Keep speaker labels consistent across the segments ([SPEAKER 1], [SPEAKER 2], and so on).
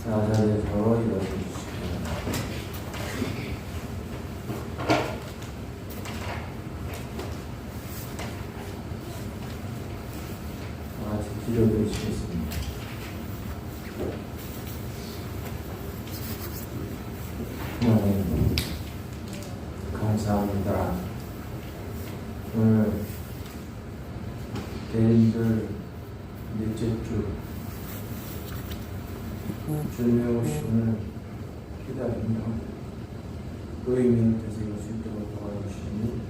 [SPEAKER 1] 자리에서 일어서주시기 같이 기도드리시겠습니다. 하나님 감사합니다. 오늘 개인들 넷째 주 주님의 오심을 기다리며 그 의미를 되새길 수 있도록 도와주시니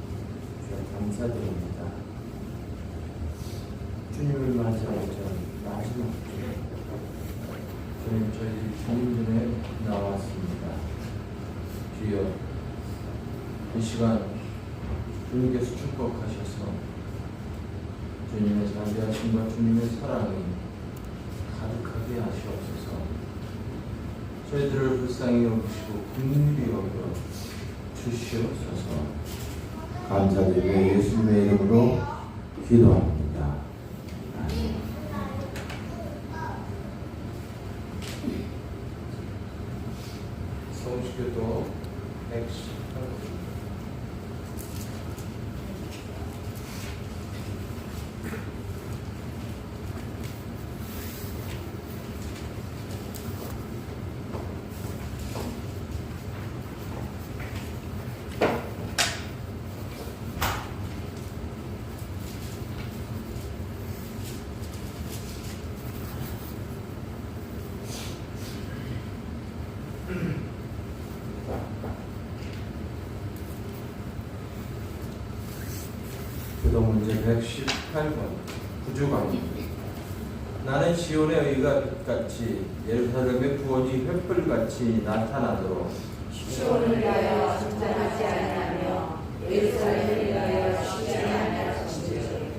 [SPEAKER 1] 주여 감사드립니다. 주님을 맞이하기 전 마지막 주 주님 저희 성전에 나왔습니다. 주여 이 시간 주님께서 축복하셔서 주님의 자비하심과 주님의 사랑이 가득하게 하시옵소서. 저희들을 불쌍히 여기시고 긍휼히 여겨 주시옵소서. 감사드리며 예수님의 이름으로 기도합니다. 서울시교도 118번 기도 문제 118번 구주관입니다. 나는 시온의 의가 빛같이 예루살렘의 구원이 횃불같이 나타나도록
[SPEAKER 2] 시온을 위하여 전전하지 아니하며 예루살렘을 위하여 쉬지 아니하시리니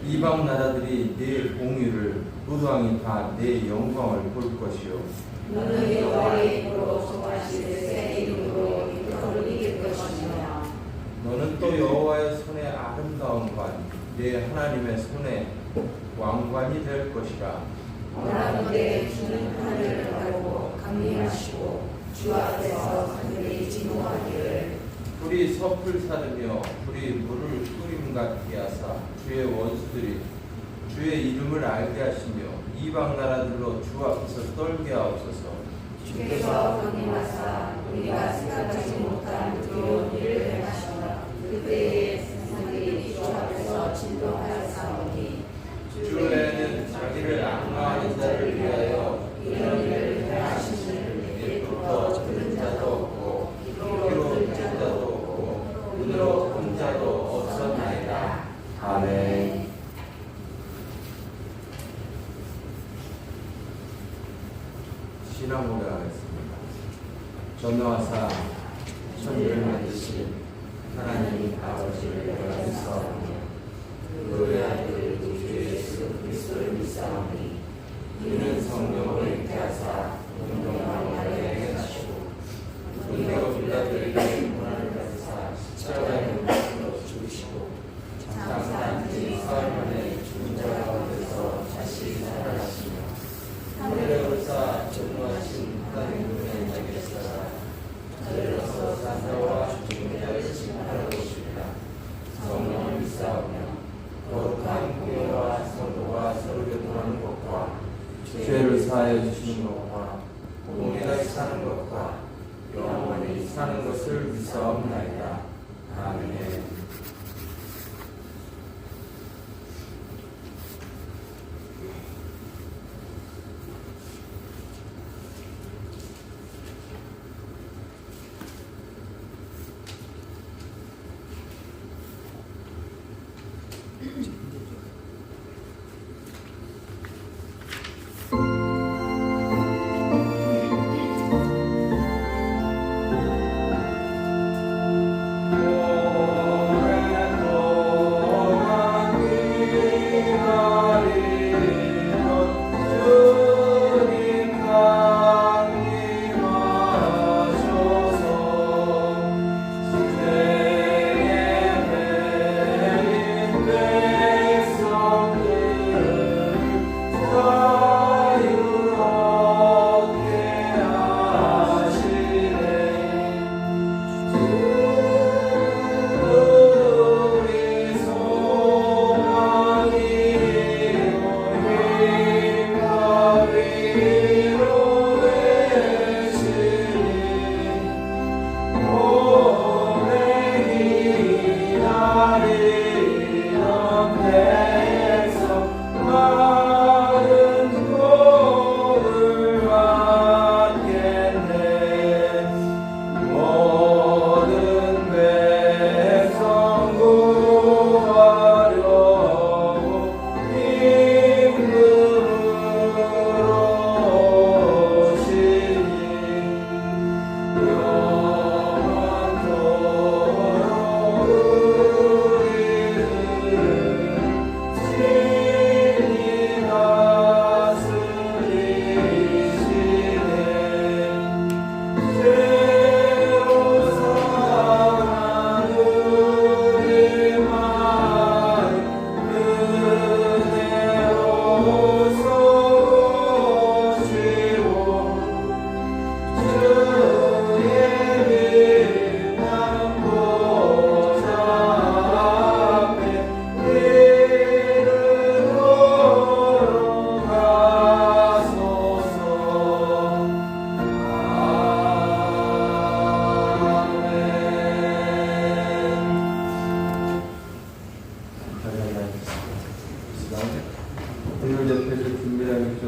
[SPEAKER 1] 이방 나라들이 네 공의를 무도왕이 다 네 영광을 볼 것이요
[SPEAKER 2] 너는 여호와의 이름으로 소망하시되 새 이름으로 이끌어 이길 것이며
[SPEAKER 1] 너는 또 여호와의 손의 아름다움과 네 하나님의 손의 왕관이 될 것이라.
[SPEAKER 2] 원하건대 주는 하늘을 가르고 강림하시고 주 앞에서 하늘이 진노하기를
[SPEAKER 1] 불이 섭을 사르며 불이 물을 끓임 같게 하사 주의 원수들이 주의 이름을 알게 하시며 이방 나라들로 주 앞에서 떨게 하옵소서.
[SPEAKER 2] 주께서 강림하사 우리가 생각하지 못한 두려운 일을 행하시라. 그때에 세상이 주 앞에서 진동하였사오니
[SPEAKER 1] 주 외에는 자기를 악마하는 자를 위하여
[SPEAKER 2] 이런 일을 행하시는 이로부터 들은 자도 없고
[SPEAKER 1] 귀로 듣는 자도 없고 눈으로 본 자도 없었나이다. 아멘. 신앙 고백하겠습니다. 전능하사 천지를 만드신 하나님 아버지를 내가 믿사오니
[SPEAKER 2] 그의 아들 주 예수 그리스도를 믿사오니
[SPEAKER 1] 이는 성령을 잉태하사 운동하고 말에 행하시고 분노가 빌라들에게 문화를 가지사 십자가에 못 죽으시고 장사한 지 사흘 만에 죽은 자 가운데서 다시 살아나시며 하늘에 올사 전무하신 하나님 눈에 자기 계시다가 하늘에서 산자와 죽은 자를 심판하러 오시리라. 성령을 믿사오며 거룩한 공예와 성도가 서로 교통하는 것과 죄를 사하여 주시는 것과 공의가 사는 것과 영원히 사는 것을 믿사옵나이다. 아멘.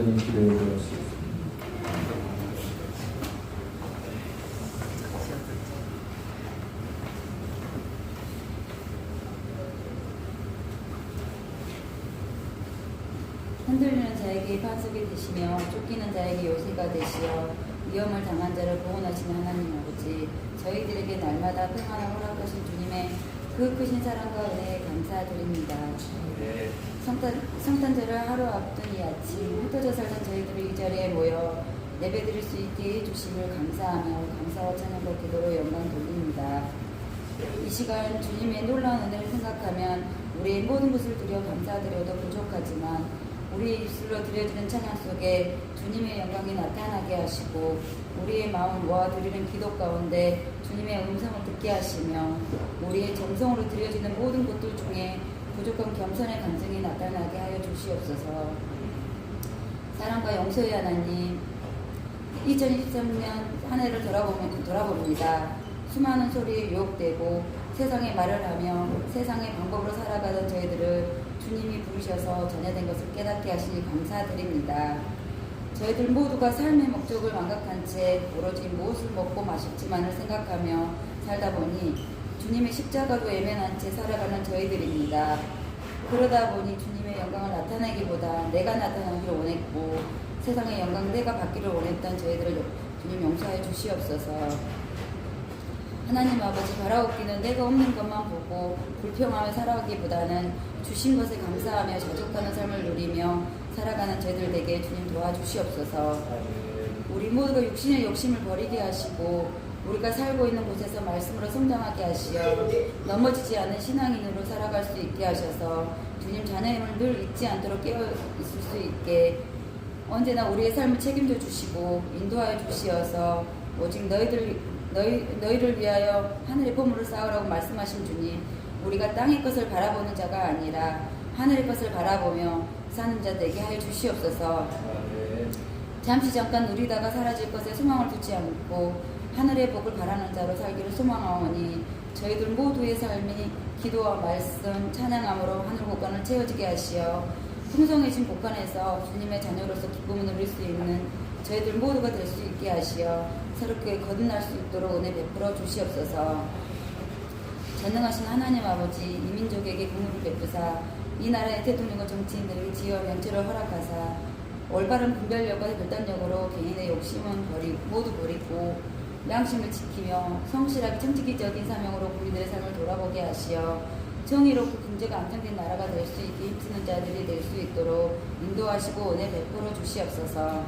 [SPEAKER 3] 목사님 기도해 주시겠습니다.
[SPEAKER 4] 흔들리는 자에게 반석이 되시며 쫓기는 자에게 요새가 되시어 위험을 당한 자를 구원하시는 하나님 아버지, 저희들에게 날마다 평안을 허락하신 주님의 그 크신 사랑과 은혜에 감사드립니다. 성탄절을 하루 앞둔 이 아침 흩어져 살던 저희들이 이 자리에 모여 예배드릴 수 있게 해주심을 감사하며 감사와 찬양과 기도로 영광 돌립니다. 이 시간 주님의 놀라운 은혜를 생각하면 우리의 모든 것을 드려 감사드려도 부족하지만 우리의 입술로 드려지는 찬양 속에 주님의 영광이 나타나게 하시고 우리의 마음 모아드리는 기도 가운데 주님의 음성을 듣게 하시며 우리의 정성으로 드려지는 모든 것들 중에 부족한 겸손의 감정이 나타나게 하여 주시옵소서. 사랑과 용서의 하나님, 2023년 한 해를 돌아봅니다. 수많은 소리에 유혹되고 세상의 말을 하며 세상의 방법으로 살아가던 저희들을 주님이 부르셔서 전해된 것을 깨닫게 하시니 감사드립니다. 저희들 모두가 삶의 목적을 망각한 채 오로지 무엇을 먹고 마실지만을 생각하며 살다 보니 주님의 십자가도 외면한 채 살아가는 저희들입니다. 그러다 보니 주님의 영광을 나타내기보다 내가 나타나기를 원했고 세상의 영광 내가 받기를 원했던 저희들을 주님 용서해 주시옵소서. 하나님 아버지, 바라옵기는 내가 없는 것만 보고 불평하며 살아가기보다는 주신 것에 감사하며 자족하는 삶을 누리며 살아가는 저희들에게 주님 도와주시옵소서. 우리 모두가 육신의 욕심을 버리게 하시고 우리가 살고 있는 곳에서 말씀으로 성장하게 하시어 넘어지지 않는 신앙인으로 살아갈 수 있게 하셔서 주님 자녀임을 늘 잊지 않도록 깨어 있을 수 있게 언제나 우리의 삶을 책임져 주시고 인도하여 주시어서 오직 너희를 위하여 하늘의 보물을 쌓으라고 말씀하신 주님, 우리가 땅의 것을 바라보는 자가 아니라 하늘의 것을 바라보며 사는 자 되게 하여 주시옵소서. 잠시 잠깐 누리다가 사라질 것에 소망을 두지 않고 하늘의 복을 바라는 자로 살기를 소망하오니 저희들 모두의 삶이 기도와 말씀, 찬양함으로 하늘 복관을 채워지게 하시어 풍성해진 복관에서 주님의 자녀로서 기쁨을 누릴 수 있는 저희들 모두가 될 수 있게 하시어 새롭게 거듭날 수 있도록 은혜 베풀어 주시옵소서. 전능하신 하나님 아버지, 이 민족에게 국물을 베푸사 이 나라의 대통령과 정치인들에게 지혜와 명철을 허락하사 올바른 분별력과 결단력으로 개인의 욕심은 모두 버리고 양심을 지키며 성실하게 정치기적인 사명으로 우리들의 삶을 돌아보게 하시어 정의롭고 경제가 안정된 나라가 될 수 있게 힘쓰는 자들이 될 수 있도록 인도하시고 은혜 베풀어 주시옵소서.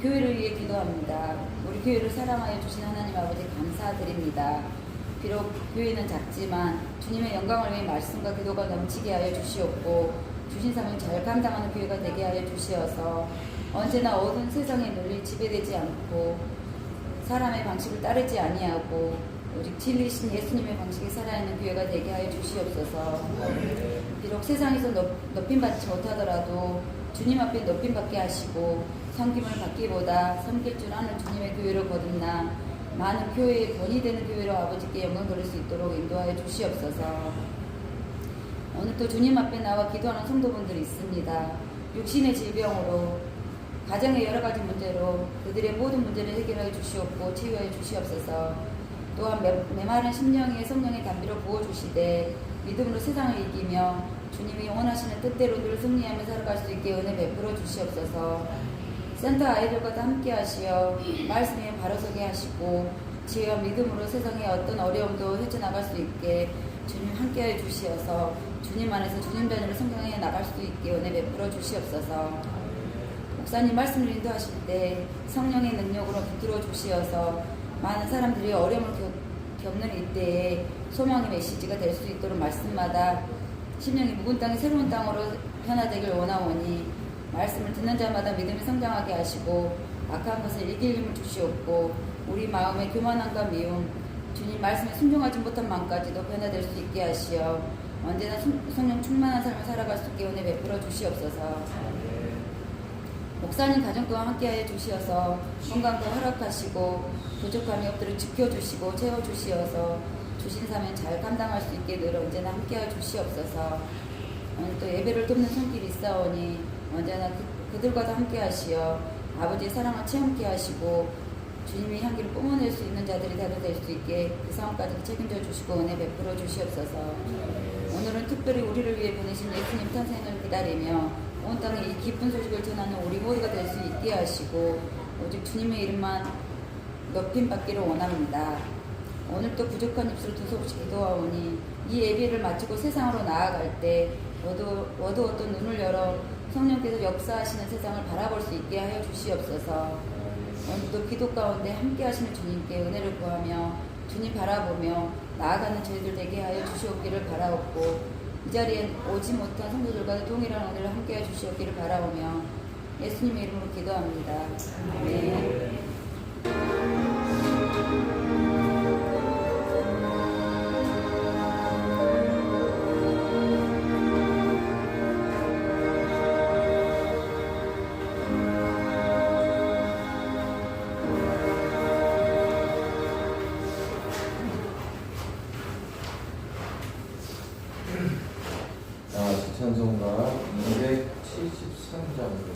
[SPEAKER 4] 교회를 위해 기도합니다. 우리 교회를 사랑하여 주신 하나님 아버지 감사드립니다. 비록 교회는 작지만 주님의 영광을 위해 말씀과 기도가 넘치게 하여 주시옵고 주신 사명 잘 감당하는 교회가 되게 하여 주시어서 언제나 어두운 세상의 논리 지배되지 않고 사람의 방식을 따르지 아니하고 오직 진리신 예수님의 방식에 살아있는 교회가 되게 하여 주시옵소서. 비록 세상에서 높임받지 못하더라도 주님 앞에 높임받게 하시고 섬김을 받기보다 섬길 줄 아는 주님의 교회로 거듭나 많은 교회의 본이 되는 교회로 아버지께 영광 돌릴 수 있도록 인도하여 주시옵소서. 오늘 또 주님 앞에 나와 기도하는 성도분들이 있습니다. 육신의 질병으로 가정의 여러 가지 문제로 그들의 모든 문제를 해결하여 주시옵고 치유하여 주시옵소서. 또한 메마른 심령에 성령의 담비로 부어주시되 믿음으로 세상을 이기며 주님이 원하시는 뜻대로 늘 승리하며 살아갈 수 있게 은혜 베풀어 주시옵소서. 센터 아이들과도 함께 하시어 말씀에 바로서게 하시고 지혜와 믿음으로 세상의 어떤 어려움도 헤쳐나갈 수 있게 주님 함께하여 주시어서 주님 안에서 주님 자녀를 성장해 나갈 수 있게 은혜 베풀어 주시옵소서. 목사님 말씀을 인도하실 때 성령의 능력으로 붙들어 주시어서 많은 사람들이 어려움을 겪는 이때에 소망의 메시지가 될 수 있도록 말씀마다 심령이 묵은 땅이 새로운 땅으로 변화되길 원하오니 말씀을 듣는 자마다 믿음이 성장하게 하시고 악한 것을 이길 힘을 주시옵고 우리 마음의 교만함과 미움 주님 말씀에 순종하지 못한 마음까지도 변화될 수 있게 하시어 언제나 성령 충만한 삶을 살아갈 수 있게 은혜 베풀어 주시옵소서. 목사님 가정 또한 함께하여 주시어서 건강도 허락하시고 부족함이 없도록 지켜주시고 채워주시어서 주신 사명 잘 감당할 수 있게 늘 언제나 함께하여 주시옵소서. 오늘 또 예배를 돕는 손길이 있사오니 언제나 그들과도 함께 하시어 아버지의 사랑을 체험케 하시고 주님의 향기를 뿜어낼 수 있는 자들이 다도 될 수 있게 그 상황까지 책임져 주시고 은혜 베풀어 주시옵소서. 오늘은 특별히 우리를 위해 보내신 예수님 탄생을 기다리며 온 땅에 이 기쁜 소식을 전하는 우리 모두가 될 수 있게 하시고 오직 주님의 이름만 높임 받기를 원합니다. 오늘도 부족한 입술 두서없이 기도하오니 이 예배를 마치고 세상으로 나아갈 때 어두웠던 눈을 열어 성령께서 역사하시는 세상을 바라볼 수 있게 하여 주시옵소서. 오늘도 기도 가운데 함께 하시는 주님께 은혜를 구하며 주님 바라보며 나아가는 저희들 되게 하여 주시옵기를 바라옵고 이 자리에 오지 못한 성도들과 동일한 은혜를 함께 해 주시옵기를 바라오며 예수님의 이름으로 기도합니다. 아멘.
[SPEAKER 1] 찬송가 273장으로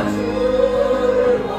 [SPEAKER 1] 주를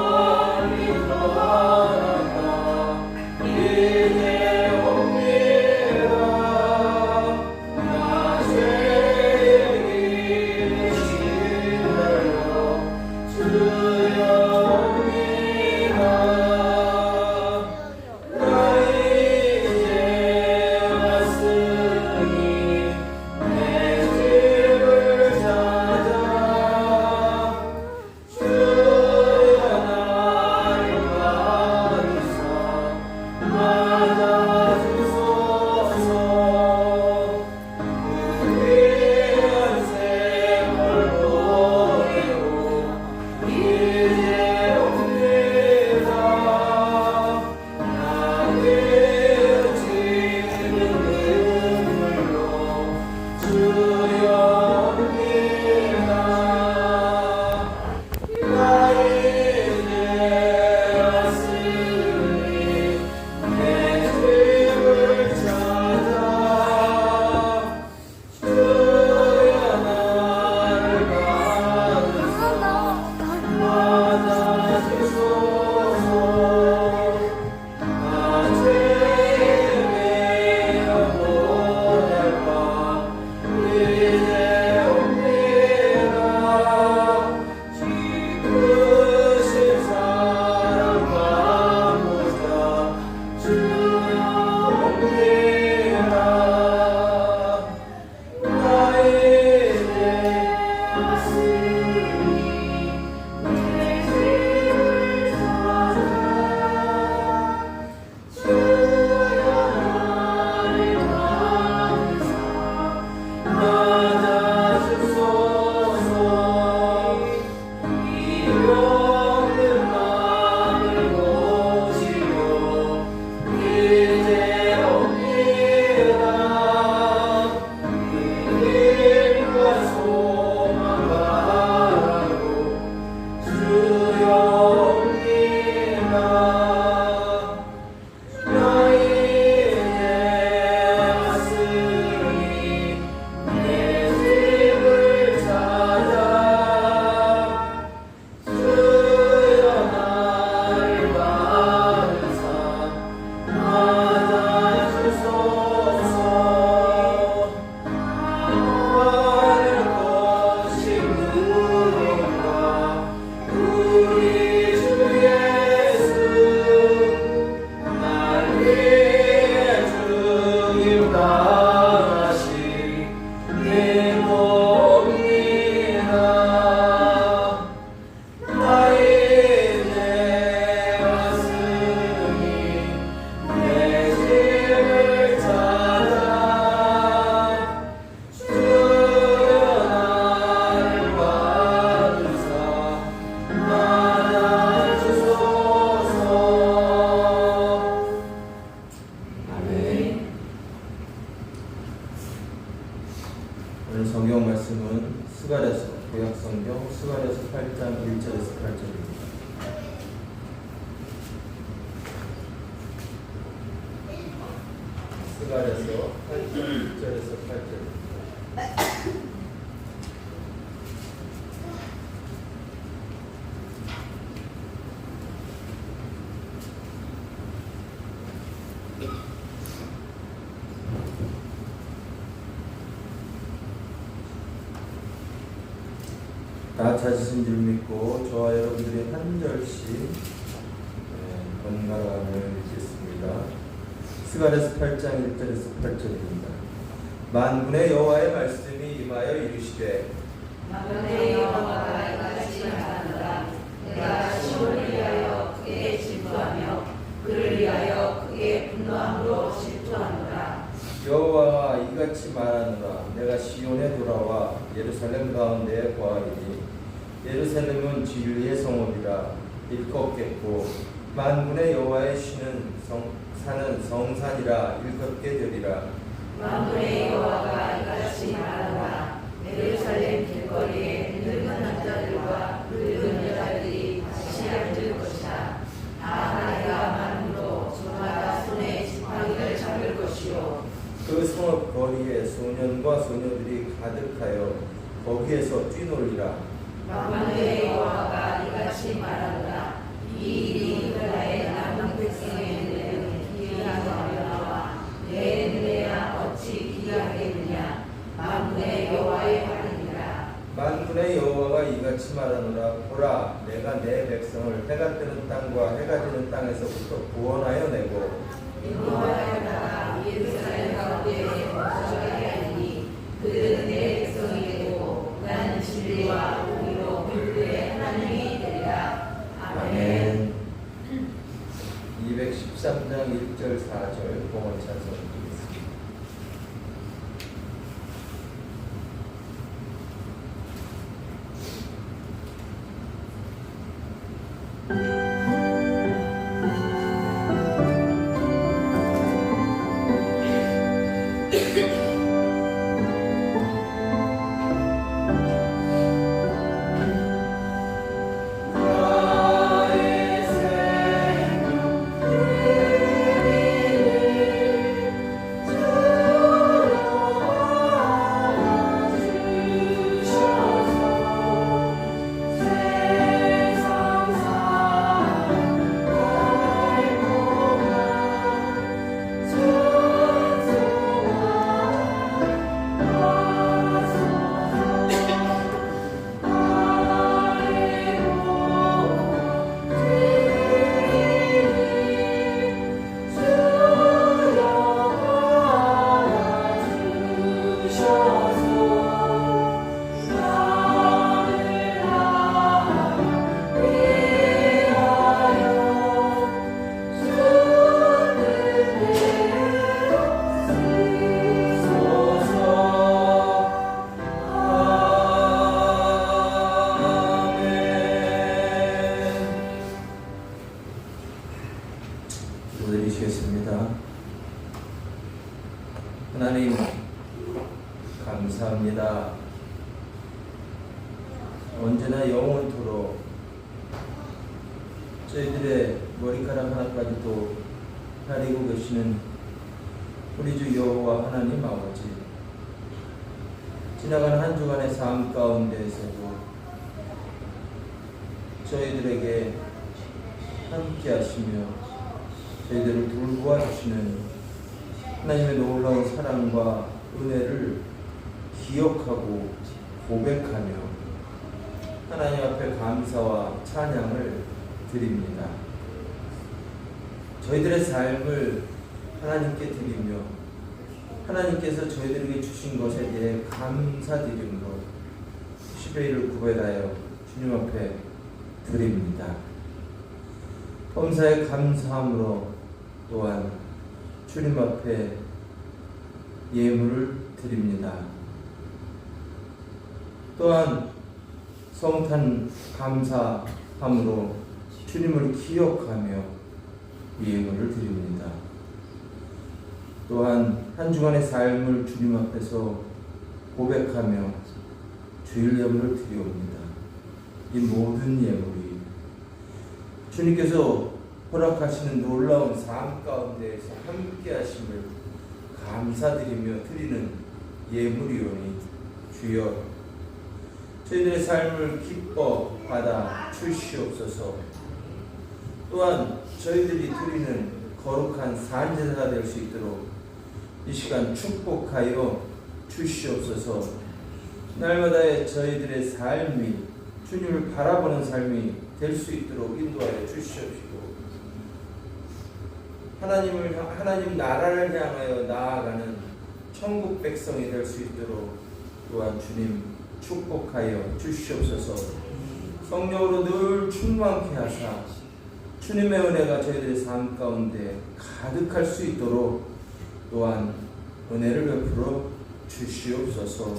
[SPEAKER 1] 성경 말씀은 스가랴서 구약 성경 스가랴서 8장 1절에서 8절입니다. 스가랴서 8장 1절에서 8절입니다. 다 찾으신 줄 믿고 저와 여러분들이 한 절씩 번갈아 읽겠습니다. 스가랴서 8장 1절에서 8절입니다. 만군의 여호와의 말씀이 임하여 이르시되
[SPEAKER 2] 만군의 여호와가 이같이 말하노라. 내가 시온을 위하여 크게 질투하며 그를 위하여 크게 분노함으로 질투하노라.
[SPEAKER 1] 여호와가 이같이 말하노라. 내가 시온에 돌아와 예루살렘 가운데에 거하리니 예루살렘은 진리의 성읍이라 일컫겠고 만군의 여호와의 사는 성산이라 일컫게 되리라.
[SPEAKER 2] 만군의 여호와가 이같이 말하노라. 예루살렘 길거리에 늙은 남자들과 늙은 여자들이 다시 앉을 것이다. 다 내가 만으로 저마다 손에 지팡이를 잡을 것이요.
[SPEAKER 1] 그 성읍 거리에 소년과 소녀들이 가득하여 거기에서 뛰놀리라.
[SPEAKER 2] 만군의 여호와가 이같이 말하노라. 이 일이 유다의 남은 백성의 눈에는 기이하게 나와 내 눈에야 어찌 기이하겠느냐. 만군의 여호와의 말이니라.
[SPEAKER 1] 만군의 여호와가 이같이 말하노라. 보라, 내가 내 백성을 해가 뜨는 땅과 해가 지는 땅에서부터 구원하여 내고
[SPEAKER 2] 인도하여다가 예루살렘 가운데에 거주하게 하리니 그들은 내 백성이 되고 나는 진리와 공의로 그들의 하나님이 되리라. 아멘.
[SPEAKER 1] 213장 1절 4절 봉헌 찬송 드리겠습니다. 기도드리시겠습니다. 하나님 감사합니다. 언제나 영원토록 저희들의 머리카락 하나까지도 가리고 계시는 우리 주 여호와 하나님 아버지, 지나간 한 주간의 삶 가운데에서도 저희들에게 함께 하시며 저희들을 돌보아 주시는 하나님의 놀라운 사랑과 은혜를 기억하고 고백하며 하나님 앞에 감사와 찬양을 드립니다. 저희들의 삶을 하나님께 드리며 하나님께서 저희들에게 주신 것에 대해 감사드림으로 10의 1을 구별하여 주님 앞에 드립니다. 범사에 감사함으로 또한 주님 앞에 예물을 드립니다. 또한 성탄 감사함으로 주님을 기억하며 예물을 드립니다. 또한 한 주간의 삶을 주님 앞에서 고백하며 주일 예물을 드리옵니다. 이 모든 예물이 주님께서 허락하시는 놀라운 삶 가운데에서 함께 하심을 감사드리며 드리는 예물이오니 주여 저희들의 삶을 기뻐 받아 주시옵소서. 또한 저희들이 드리는 거룩한 산제사가 될 수 있도록 이 시간 축복하여 주시옵소서. 날마다의 저희들의 삶이 주님을 바라보는 삶이 될 수 있도록 인도하여 주시옵시고 하나님 나라를 향하여 나아가는 천국 백성이 될 수 있도록 또한 주님 축복하여 주시옵소서. 성령으로 늘 충만케 하사 주님의 은혜가 저희들의 삶 가운데 가득할 수 있도록 또한 은혜를 베풀어 주시옵소서.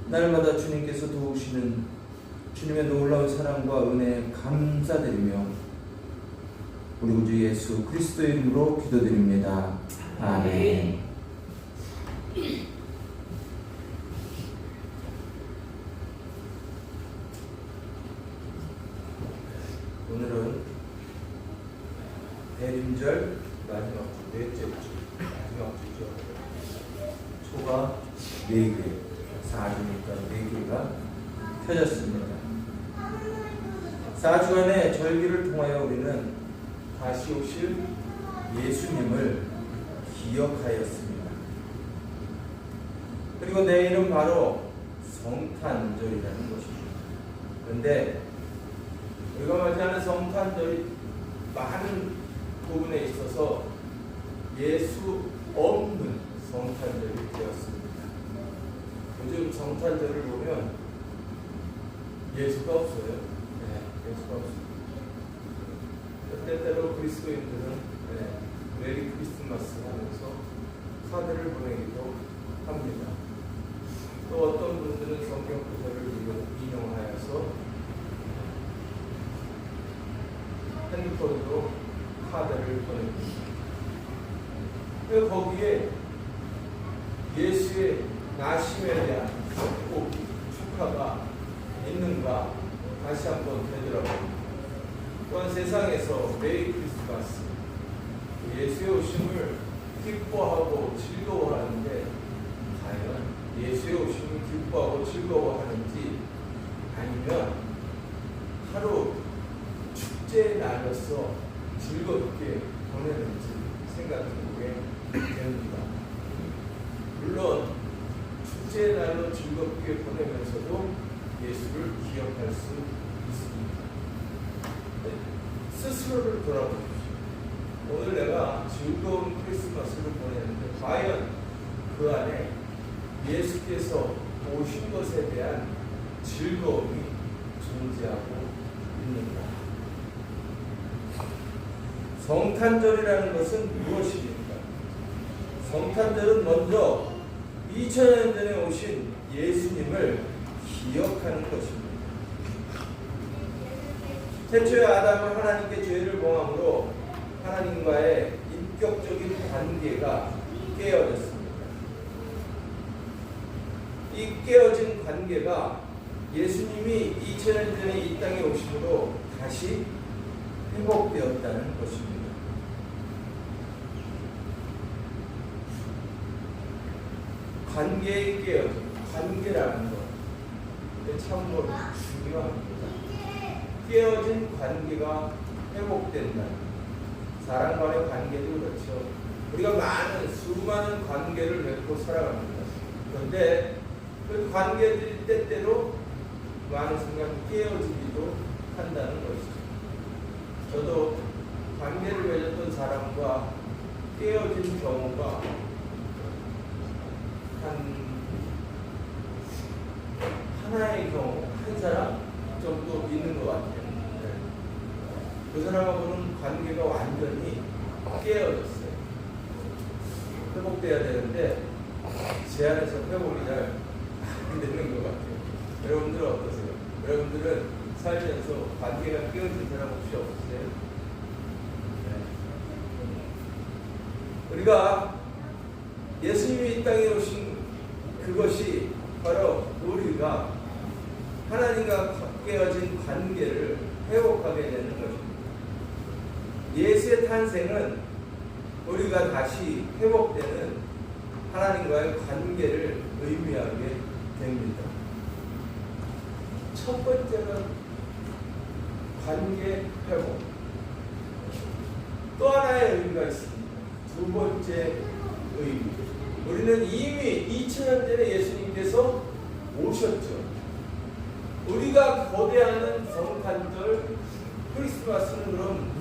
[SPEAKER 1] 날마다 주님께서 도우시는 주님의 놀라운 사랑과 은혜에 감사드리며 우리 구주 예수 그리스도의 이름으로 기도드립니다. 아멘. 오늘은 대림절 마지막 주, 넷째 주, 마지막 주죠. 초가 4개, 4주니까 4개가 펴졌습니다. 4주간의 절기를 통하여 우리는 다시 오실 예수님을 기억하였습니다. 그리고 내일은 바로 성탄절이라는 것입니다. 그런데 우리가 맞이하는 성탄절이 많은 부분에 있어서 예수 없는 성탄절이 되었습니다. 요즘 성탄절을 보면 예수가 없어요. 네, 예수가 없습니다. 때때로 그리스도인들은 메리 크리스마스 하면서 카드를 보내기도 합니다. 또 어떤 분들은 성경 구절을 인용하여서 핸드폰으로 카드를 보냅니다. 거기에 예수의 나심에 대한 축하가 있는가 다시 한번 되돌아봅니다. 또한 세상에서 메리 크리스마스 예수의 오심을 기뻐하고 즐거워하는데 과연 예수의 오심을 기뻐하고 즐거워하는지 아니면 하루 축제의 날로서 즐겁게 보내는지 생각해보게 됩니다. 물론 축제의 날로 즐겁게 보내면서도 예수를 기억할 수 있습니다. 스스로를 돌아보십시오. 오늘 내가 즐거운 크리스마스를 보내는데 과연 그 안에 예수께서 오신 것에 대한 즐거움이 존재하고 있는가? 성탄절이라는 것은 무엇입니까? 성탄절은 먼저 2000년 전에 오신 예수님을 기억하는 것입니다. 태초에 아담은 하나님께 죄를 범함으로 하나님과의 인격적인 관계가 깨어졌습니다. 이 깨어진 관계가 예수님이 2000년 전에 이 땅에 오심으로 다시 회복되었다는 것입니다. 관계의 깨어짐, 관계라는 것 참으로 중요합니다. 깨어진 관계가 회복된다. 사람 간의 관계도 그렇죠. 우리가 수많은 관계를 맺고 살아갑니다. 그런데 그 관계들이 때때로 많은 순간 깨어지기도 한다는 것이죠. 저도 관계를 맺었던 사람과 깨어진 경우가 하나의 경우, 한 사람 정도 있는 것 같아요. 그 사람하고는 관계가 완전히 깨어졌어요. 회복돼야 되는데 제 안에서 회복이 잘 안 되는 것 같아요. 여러분들은 어떠세요? 여러분들은 살면서 관계가 깨어진 사람 혹시 없으세요? 네. 우리가 예수님이 이 땅에 오신 그것이 바로 우리가 하나님과 깨어진 관계를 회복하게 되는 것입니다. 예수의 탄생은 우리가 다시 회복되는 하나님과의 관계를 의미하게 됩니다. 첫 번째는 관계 회복. 또 하나의 의미가 있습니다. 두 번째 의미. 우리는 이미 2000년 전에 예수님께서 오셨죠. 우리가 거대하는 성탄절 크리스마스는 그럼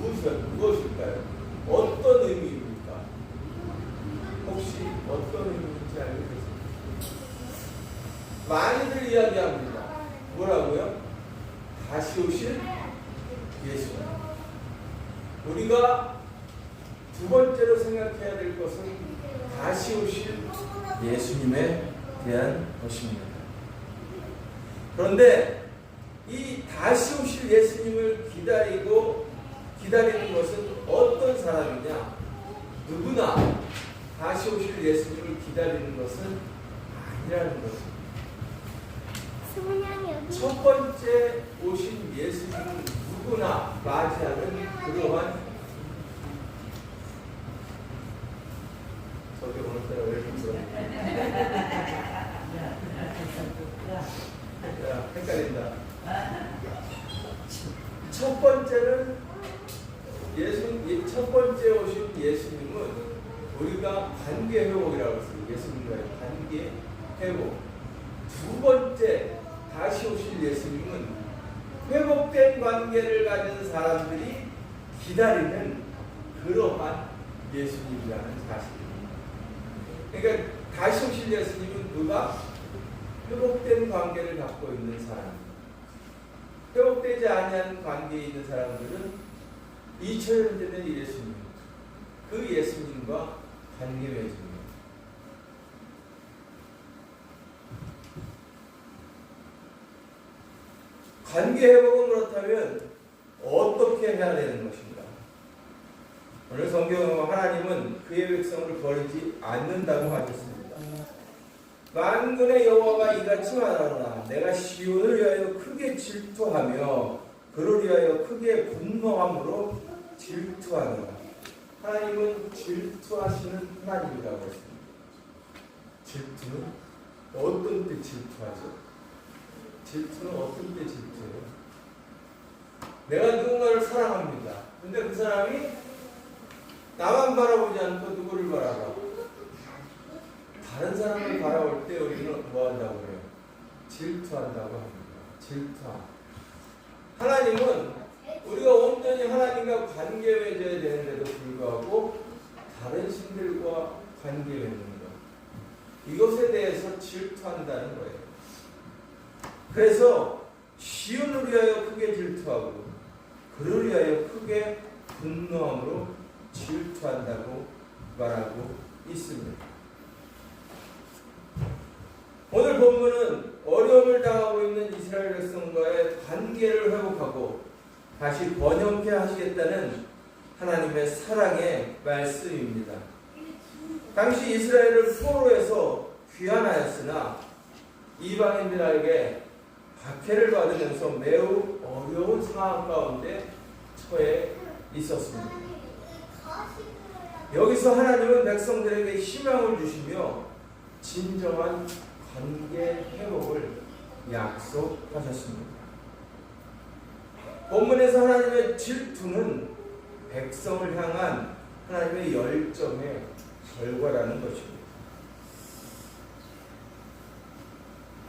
[SPEAKER 1] 무엇일까요? 어떤 의미입니까? 혹시 어떤 의미인지 알고 계십니까? 많이들 이야기합니다. 뭐라고요? 다시 오실 예수님. 우리가 두 번째로 생각해야 될 것은 다시 오실 예수님에 대한 것입니다. 그런데 이 다시 오실 예수님을 기다리는 것은 어떤 사람이냐? 누구나 다시 오실 예수님을 기다리는 것은 아니라는 것입니다. 첫 번째 오신 예수님은 누구나 맞이하는 그러한 저게 오늘따라 왜 이렇게 불어? 야, 헷갈린다. 첫 번째는 첫 번째 오신 예수님은 우리가 관계 회복이라고 했어요. 예수님과의 관계 회복. 두 번째 다시 오실 예수님은 회복된 관계를 가진 사람들이 기다리는 그러한 예수님이라는 사실입니다. 그러니까 다시 오실 예수님은 누가? 회복된 관계를 갖고 있는 사람입니다. 회복되지 아니한 관계에 있는 사람들은 2000년 전의 예수님, 그 예수님과 관계 맺습니다. 관계 회복은 그렇다면 어떻게 해야 되는 것인가? 오늘 성경은 하나님은 그의 백성을 버리지 않는다고 하셨습니다. 만군의 여호와가 이같이 말하노라. 내가 시온을 위하여 크게 질투하며 그를 위하여 크게 분노함으로 질투하노라. 하나님은 질투하시는 하나님이라고 했습니다. 질투는 어떤 때 질투하죠? 질투는 어떤 때 질투해요? 내가 누군가를 사랑합니다. 근데 그 사람이 나만 바라보지 않고 누구를 바라봐? 다른 사람을 바라볼 때 우리는 뭐 한다고 그래요? 질투한다고 합니다. 질투함. 하나님은 우리가 온전히 하나님과 관계 맺어야 되는데도 불구하고 다른 신들과 관계 맺는 것, 이것에 대해서 질투한다는 거예요. 그래서 시온을 위하여 크게 질투하고 그를 위하여 크게 분노함으로 질투한다고 말하고 있습니다. 오늘 본문은 어려움을 당하고 있는 이스라엘 백성과의 관계를 회복하고 다시 번영케 하시겠다는 하나님의 사랑의 말씀입니다. 당시 이스라엘을 포로에서 귀환하였으나 이방인들에게 박해를 받으면서 매우 어려운 상황 가운데 처해 있었습니다. 여기서 하나님은 백성들에게 희망을 주시며 진정한 관계 회복을 약속하셨습니다. 본문에서 하나님의 질투는 백성을 향한 하나님의 열정의 결과라는 것입니다.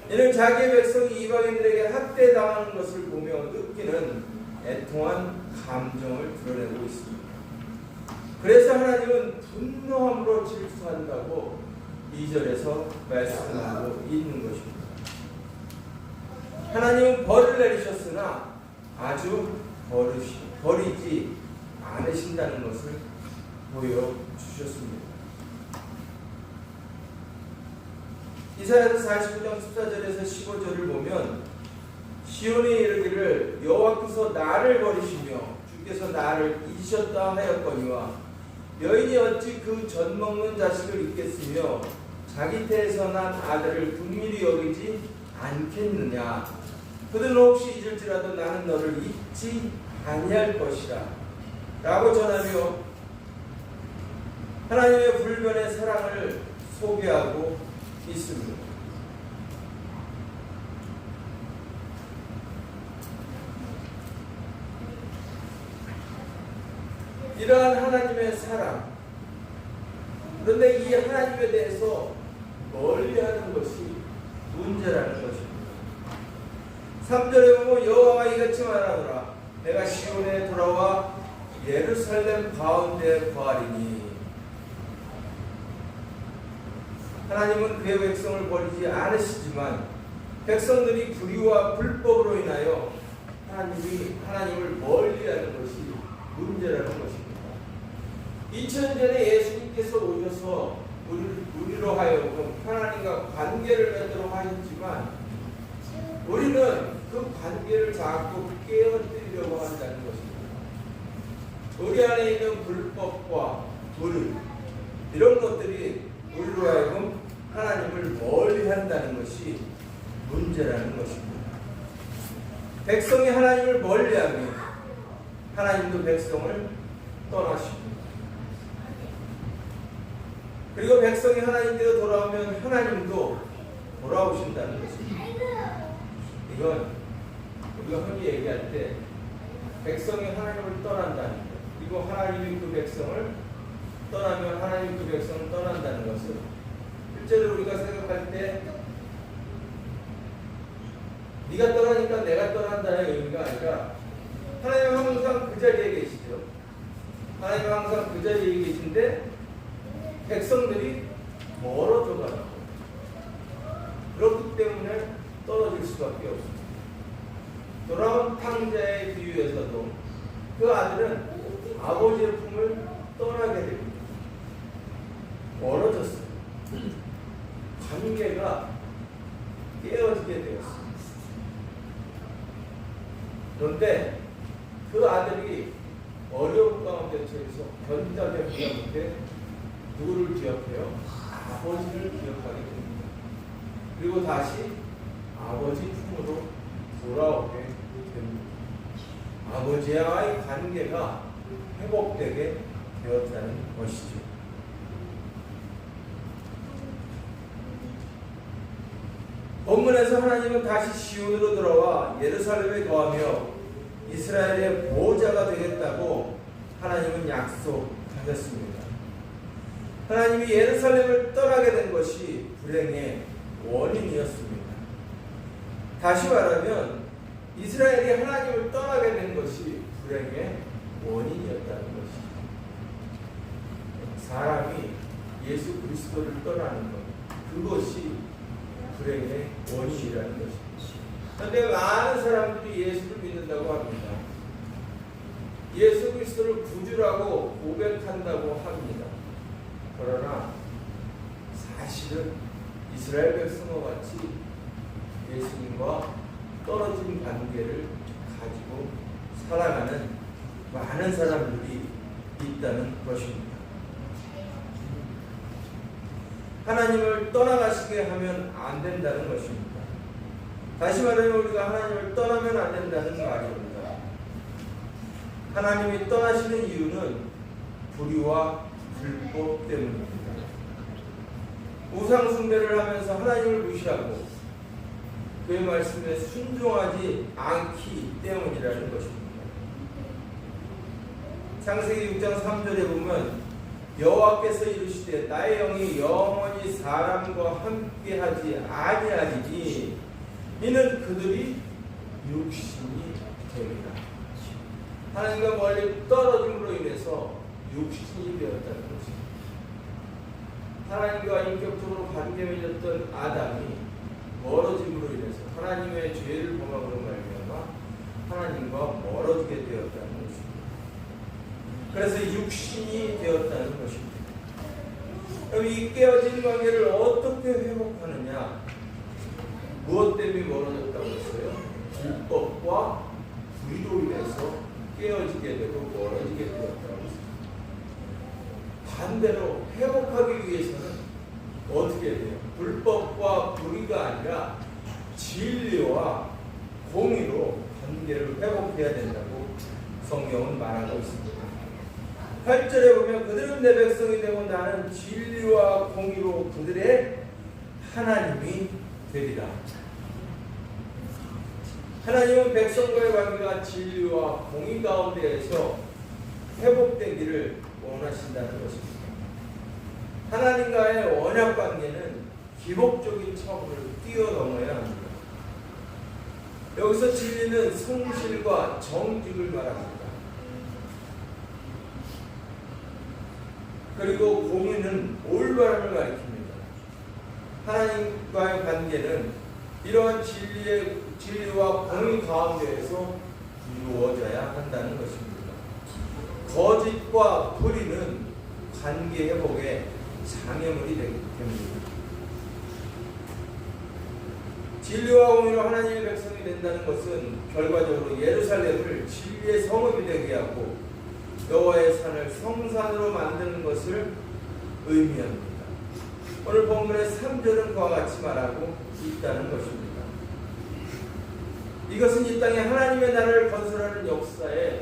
[SPEAKER 1] 이는 자기의 백성이 이방인들에게 학대당하는 것을 보며 느끼는 애통한 감정을 드러내고 있습니다. 그래서 하나님은 분노함으로 질투한다고 2절에서 말씀하고 있는 것입니다. 하나님은 벌을 내리셨으나 아주 버리지 않으신다는 것을 보여주셨습니다. 이사야서 49장 14절에서 15절을 보면 시온에 이르기를 여호와께서 나를 버리시며 주께서 나를 잊으셨다 하였거니와 여인이 어찌 그 젖 먹는 자식을 잊겠으며 자기 태에서 난 아들을 긍휼히 여기지 않겠느냐. 그들은 혹시 잊을지라도 나는 너를 잊지 아니할 것이라 라고 전하며 하나님의 불변의 사랑을 소개하고 있습니다. 이러한 하나님의 사랑, 그런데 이 하나님에 대해서 멀리하는 것이 문제라는 것입니다. 3절에 보면 여호와가 이같이 말하노라. 내가 시온에 돌아와 예루살렘 가운데 거하리니. 하나님은 그의 백성을 버리지 않으시지만 백성들이 불의와 불법으로 인하여 하나님을 멀리하는 것이 문제라는 것입니다. 2000년 전에 예수님께서 오셔서 우리로 하여금 하나님과 관계를 맺도록 하셨지만 우리는 그 관계를 자꾸 깨어뜨리려고 한다는 것입니다. 우리 안에 있는 불법과 불의, 이런 것들이 우리로 하여금 하나님을 멀리 한다는 것이 문제라는 것입니다. 백성이 하나님을 멀리하면 하나님도 백성을 떠나십니다. 그리고 백성이 하나님께로 돌아오면 하나님도 돌아오신다는 것입니다. 이건 우리가 흔히 얘기할 때 백성이 하나님을 떠난다는 것, 그리고 하나님이 그 백성을 떠나면 하나님 그 백성을 떠난다는 것을 실제로 우리가 생각할 때 네가 떠나니까 내가 떠난다는 의미가 아니라 하나님은 항상 그 자리에 계시죠. 하나님은 항상 그 자리에 계신데 백성들이 멀어져 가는 거예요. 그렇기 때문에 떨어질 수밖에 없습니다. 돌아온 탕자의 비유에서도 그 아들은 아버지의 품을 떠나게 됩니다. 멀어졌어요. 관계가 깨어지게 되었습니다. 그런데 그 아들이 어려운 가운데 처해서 견자게 기억해 누구를 기억해요? 아버지를 기억하게 됩니다. 그리고 다시 아버지 품으로 돌아오게 됩니다. 아버지와의 관계가 회복되게 되었다는 것이죠. 본문에서 하나님은 다시 시온으로 돌아와 예루살렘에 거하며 이스라엘의 보호자가 되겠다고 하나님은 약속하셨습니다. 하나님이 예루살렘을 떠나게 된 것이 불행의 원인이었습니다. 다시 말하면 이스라엘이 하나님을 떠나게 된 것이 불행의 원인이었다는 것이죠. 사람이 예수 그리스도를 떠나는 것, 그것이 불행의 원인이라는 것입니다. 그런데 많은 사람들이 예수를 믿는다고 합니다. 예수 그리스도를 구주라고 고백한다고 합니다. 그러나 사실은 이스라엘 백성과 같이 예수님과 떨어진 관계를 가지고 살아가는 많은 사람들이 있다는 것입니다. 하나님을 떠나가시게 하면 안 된다는 것입니다. 다시 말하면 우리가 하나님을 떠나면 안 된다는 말입니다. 하나님이 떠나시는 이유는 불의와 불법 때문입니다. 우상 숭배를 하면서 하나님을 무시하고 그의 말씀에 순종하지 않기 때문이라는 것입니다. 창세기 6장 3절에 보면 여호와께서 이르시되 나의 영이 영원히 사람과 함께하지 아니하리니 이는 그들이 육신이 됩니다. 하나님과 멀리 떨어짐으로 인해서 육신이 되었다는 것입니다. 하나님과 인격적으로 관계 맺었던 아담이 멀어짐으로 인해서 하나님의 죄를 범함으로 말미암아 하나님과 멀어지게 되었다는 것입니다. 그래서 육신이 되었다는 것입니다. 그럼 이 깨어진 관계를 어떻게 회복하느냐? 무엇 때문에 멀어졌다고 했어요? 불법과 불의로 인해서 깨어지게 되고 멀어지게 되었다고 했습니다. 반대로 회복하기 위해서는 어떻게 해야 돼요? 불법과 불의가 아니라 진리와 공의로 관계를 회복해야 된다고 성경은 말하고 있습니다. 8절에 보면 그들은 내 백성이 되고 나는 진리와 공의로 그들의 하나님이 되리라. 하나님은 백성과의 관계가 진리와 공의 가운데에서 회복되기를 원하신다는 것입니다. 하나님과의 언약 관계는 기복적인 처분을 뛰어넘어야 합니다. 여기서 진리는 성실과 정직을 말합니다. 그리고 공의는 올바름을 가리킵니다. 하나님과의 관계는 이러한 진리와 공의 가운데에서 이루어져야 한다는 것입니다. 거짓과 불의는 관계 회복에 장애물이 됩니다. 진리와 공의로 하나님의 백성이 된다는 것은 결과적으로 예루살렘을 진리의 성읍이 되게 하고 여호와의 산을 성산으로 만드는 것을 의미합니다. 오늘 본문의 3절은 그와 같이 말하고 있다는 것입니다. 이것은 이 땅에 하나님의 나라를 건설하는 역사에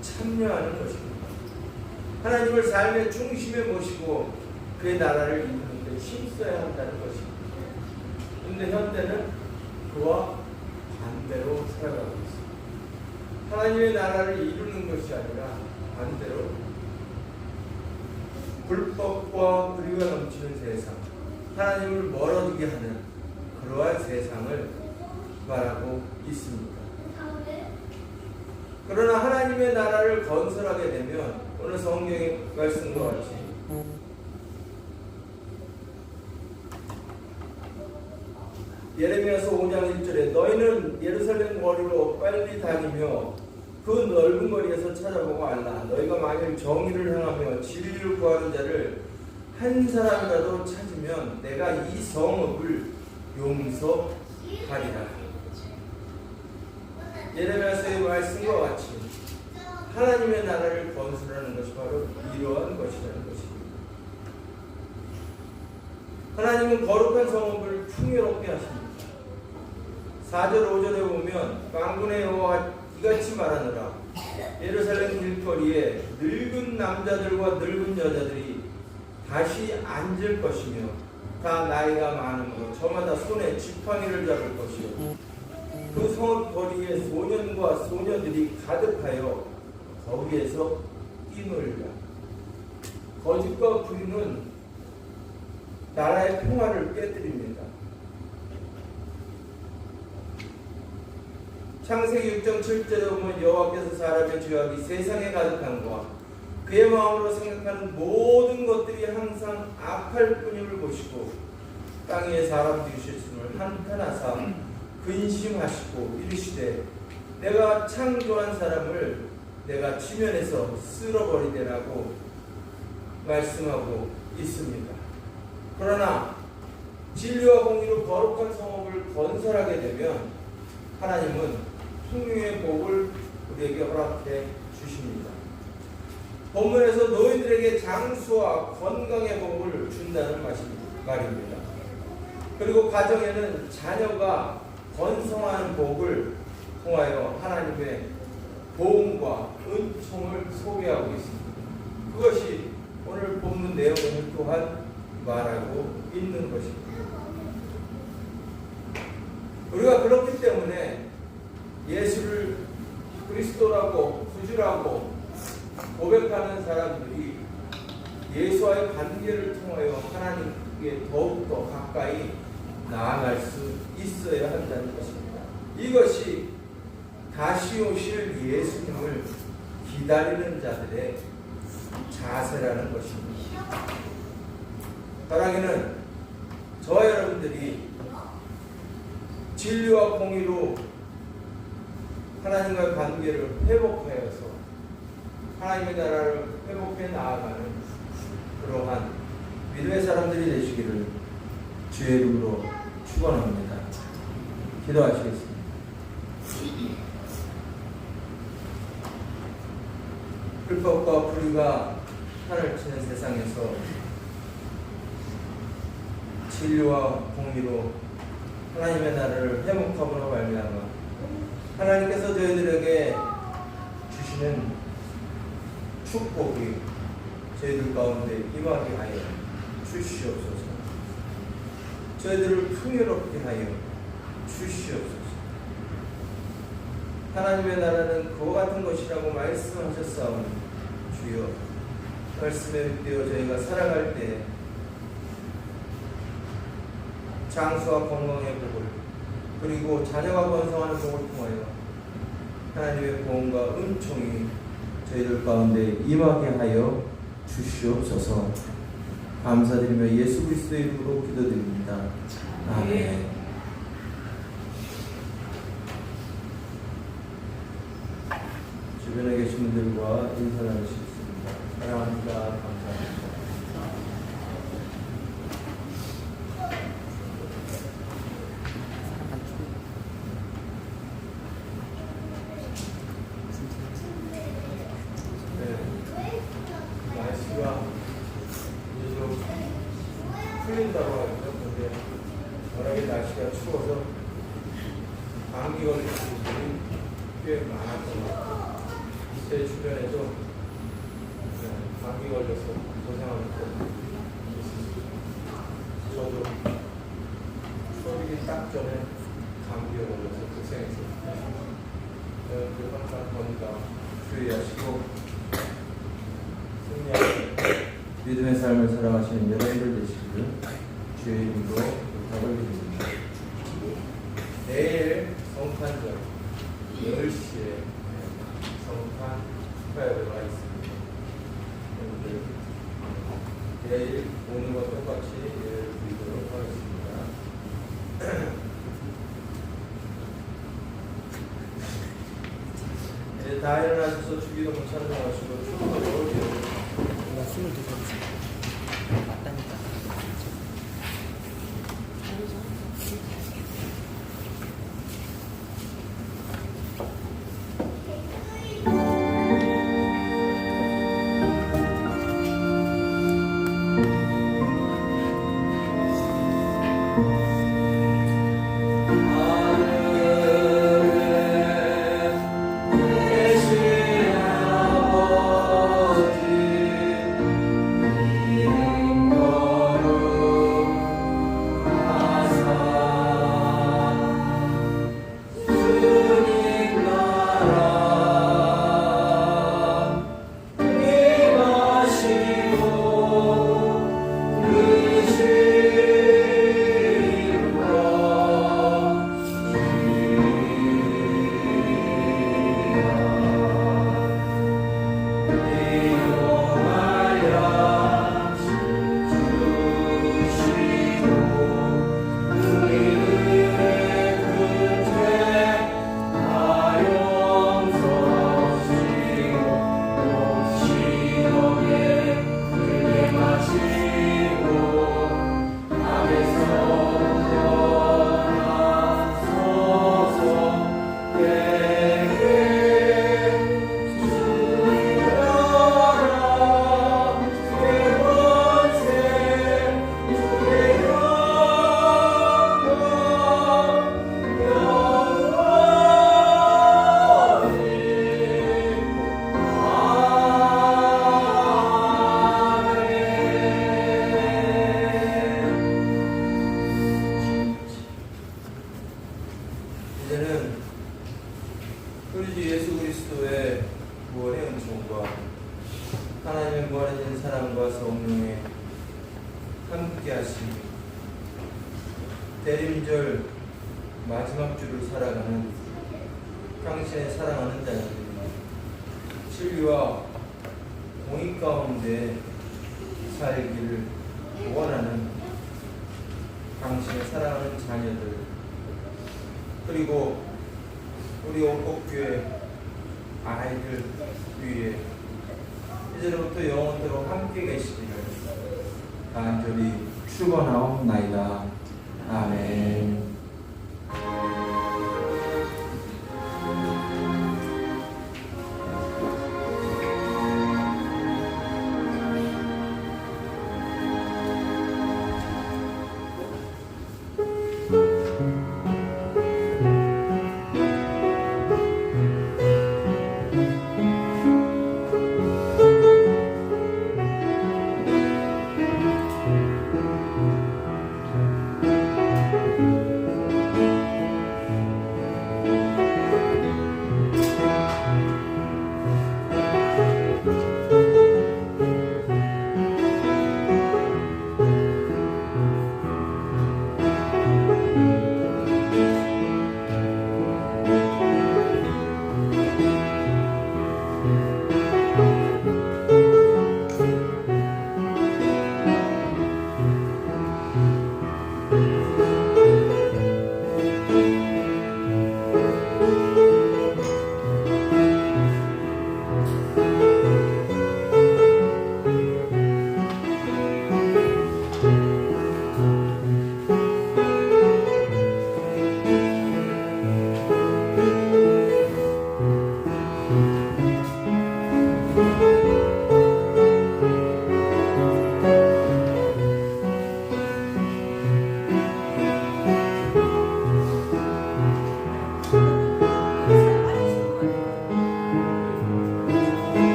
[SPEAKER 1] 참여하는 것입니다. 하나님을 삶의 중심에 모시고 그의 나라를 이루는 데 힘써야 한다는 것입니다. 그런데 현대는 그와 반대로 살아가고 있습니다. 하나님의 나라를 이루는 것이 아니라 반대로 불법과 불의가 넘치는 세상, 하나님을 멀어지게 하는 그러한 세상을 말하고 있습니다. 그러나 하나님의 나라를 건설하게 되면 오늘 성경의 말씀과 같이 예레미야서 5장 1절에 너희는 예루살렘 거리로 빨리 다니며 그 넓은 거리에서 찾아보고 알라. 너희가 만일 정의를 행하며 진리를 구하는 자를 한 사람이라도 찾으면 내가 이 성읍을 용서하리라. 예레미야서의 말씀과 같이 하나님의 나라를 건설하는 것이 바로 이러한 것이라는 것입니다. 하나님은 거룩한 성읍을 풍요롭게 하십니다. 4절 5절에 보면 만군의 여호와가 이같이 말하노라. 예루살렘 길거리에 늙은 남자들과 늙은 여자들이 다시 앉을 것이며 다 나이가 많으므로 저마다 손에 지팡이를 잡을 것이요 그 성읍 거리에 소년과 소녀들이 가득하여 거기에서 뛰놀리라. 거짓과 불의는 나라의 평화를 깨뜨립니다. 창세기 6장 7절에 보면 여호와께서 사람의 죄악이 세상에 가득한과 그의 마음으로 생각하는 모든 것들이 항상 악할 뿐임을 보시고 땅 위에 사람들이 실수를 한탄하사 근심하시고 이르시되 내가 창조한 사람을 내가 지면에서 쓸어버리되라고 말씀하고 있습니다. 그러나 진리와 공의로 거룩한 성읍을 건설하게 되면 하나님은 풍요의 복을 우리에게 허락해 주십니다. 본문에서 노인들에게 장수와 건강의 복을 준다는 말입니다. 그리고 가정에는 자녀가 건성하는 복을 통하여 하나님의 보응과 은총을 소개하고 있습니다. 그것이 오늘 본문 내용을 또한 말하고 있는 것입니다. 우리가 그렇기 때문에 예수를 그리스도라고 구주라고 고백하는 사람들이 예수와의 관계를 통하여 하나님께 더욱더 가까이 나아갈 수 있어야 한다는 것입니다. 이것이 다시 오실 예수님을 기다리는 자들의 자세라는 것입니다. 사랑에는 저와 여러분들이 진리와 공의로 하나님과의 관계를 회복하여서 하나님의 나라를 회복해 나아가는 그러한 믿음의 사람들이 되시기를 주의 이름으로 축원합니다. 기도하시겠습니다. 불법과 불의가 판을 치는 세상에서 진리와 공의로 하나님의 나라를 회복함으로 말미암아 하나님께서 저희들에게 주시는 축복이 저희들 가운데 임하게 하여 주시옵소서. 저희들을 풍요롭게 하여 주시옵소서. 하나님의 나라는 그와 같은 것이라고 말씀하셨사오니 주여 말씀에 빗대어 저희가 살아갈 때 장수와 건강의 복을 그리고 자녀가 번성하는 복을 통하여 하나님의 보험과 은총이 저희들 가운데 임하게 하여 주시옵소서. 감사드리며 예수 그리스도의 이름으로 기도드립니다. 아멘. 주변에 계신 분들과 인사 나누시겠습니다. 사랑합니다. 감사합니다. 날씨가 이제 좀 풀린다고 하죠. 근데 워낙에 날씨가 추워서 감기 걸리는 분들이 꽤 많았던 것 같아요. 제 주변에도 감기 걸려서 고생하는 분들 있습니다. 저도 초기기 딱 전에 감기에 걸려서 고생했었는데 항상 건강 주의하시고 믿음의 삶을 살아가시는 여러분들 되시길 주의 이름으로 부탁을 드립니다. 내일 성탄절 10시에 성탄 축하회가 있습니다. 여러분들 내일 오늘과 똑같이 예를 드리도록 하겠습니다. 이제 다 일어나셔서 주기도문 찬송하시고 축복으로 기도드립니다.
[SPEAKER 2] 22살이지. 맞다니까.
[SPEAKER 1] 이제는 우리 주 예수 그리스도의 구원의 은총과 하나님의 무한하신 사랑과 성령의 함께하심, 대림절 마지막 주를 살아가는 당신의 사랑하는 자녀들이 진리와 공의 가운데 살기를 원하는 당신의 사랑하는 자녀들, 그리고 우리 온국교회 아이들 위에 이제로부터 영원토록 함께 계시기를 간절히 축원하옵나이다. 아멘.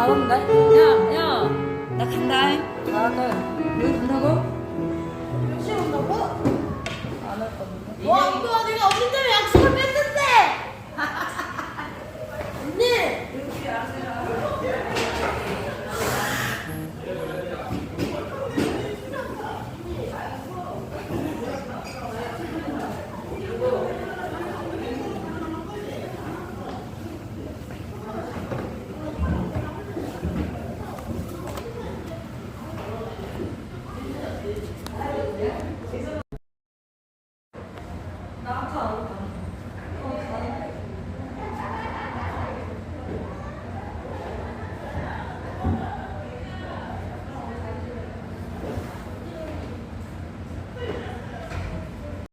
[SPEAKER 4] 나간다. 야, 나 간다. 나가. 너 간다고?
[SPEAKER 2] 역시 온다고?
[SPEAKER 4] 안 할 건데.
[SPEAKER 2] 와, 이거 내가 언니 때문에 약속을 뺐는데! 언니! 나 아까 안